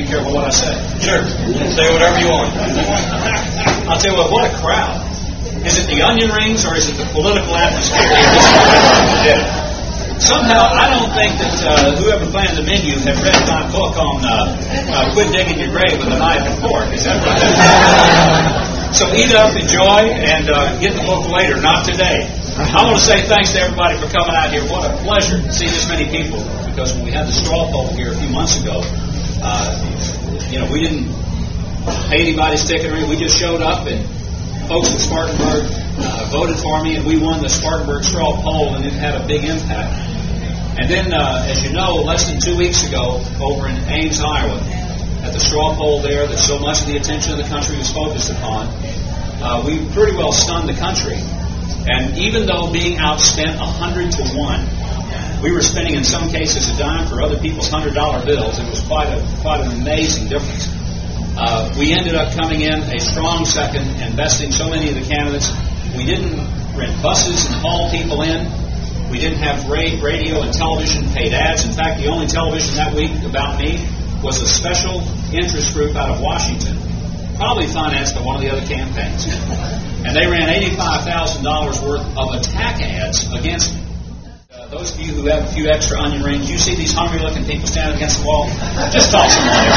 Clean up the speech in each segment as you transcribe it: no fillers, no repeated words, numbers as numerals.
careful what I say. Sure. Say whatever you want. I'll tell you what a crowd. Is it the onion rings or is it the political atmosphere? Somehow, I don't think that whoever planned the menu had read my book on quit digging your grave with a knife and fork. Is that right? So eat up, enjoy, and get the book later, not today. I want to say thanks to everybody for coming out here. What a pleasure to see this many people, because when we had the straw poll here a few months ago, we didn't pay anybody's ticket or anything. We just showed up, and folks in Spartanburg voted for me, and we won the Spartanburg straw poll, and it had a big impact. And then, as you know, less than 2 weeks ago, over in Ames, Iowa, at the straw poll there that so much of the attention of the country was focused upon, we pretty well stunned the country. And even though being outspent 100 to 1, we were spending in some cases a dime for other people's $100 bills. It was quite an amazing difference. We ended up coming in a strong second and besting so many of the candidates. We didn't rent buses and haul people in. We didn't have radio and television paid ads. In fact, the only television that week about me was a special interest group out of Washington, probably financed by one of the other campaigns. And they ran $85,000 worth of attack ads against me. Those of you who have a few extra onion rings, you see these hungry-looking people standing against the wall, just toss them on there.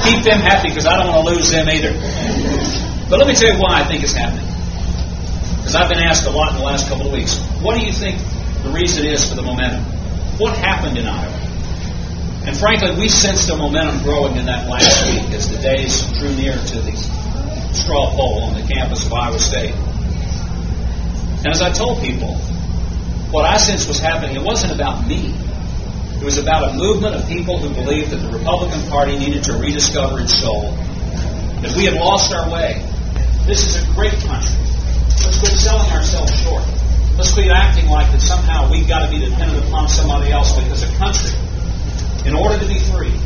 Keep them happy, because I don't want to lose them either. But let me tell you why I think it's happening. Because I've been asked a lot in the last couple of weeks, what do you think the reason is for the momentum? What happened in Iowa? And frankly, we sensed the momentum growing in that last week as the days drew near to the straw poll on the campus of Iowa State. And as I told people, what I sensed was happening, it wasn't about me. It was about a movement of people who believed that the Republican Party needed to rediscover its soul, that we had lost our way. This is a great country. Let's quit selling ourselves short. Let's quit acting like that somehow we've got to be dependent upon somebody else, because a country, in order to be free,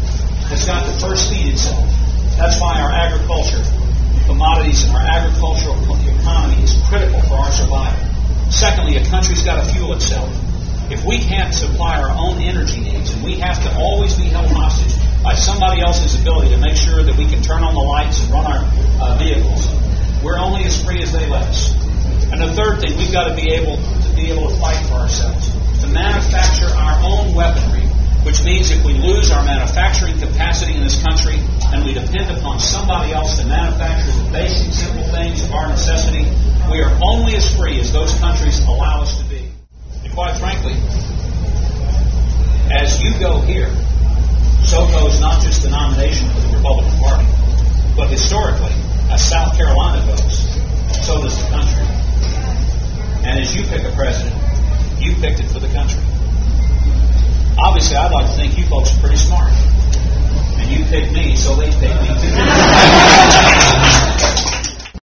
has got to first feed itself. That's why our agriculture, commodities, and our agricultural economy is critical for our survival. Secondly, a country's got to fuel itself. If we can't supply our own energy needs, and we have to always be held hostage by somebody else's ability to make sure that we can turn on the lights and run our vehicles, we're only as free as they let us. And the third thing, we've got to be able to fight for ourselves, to manufacture our own weaponry, which means if we lose our manufacturing capacity in this country and we depend upon somebody else to manufacture the basic, simple things of our necessity, we are only as free as those countries allow us to be. And quite frankly, as you go here, so goes not just the nomination for the Republican Party, but historically, as South Carolina goes, so does the country. And as you pick a president, you picked it for the country. Obviously, I'd like to think you folks are pretty smart. And you picked me, so they picked me too.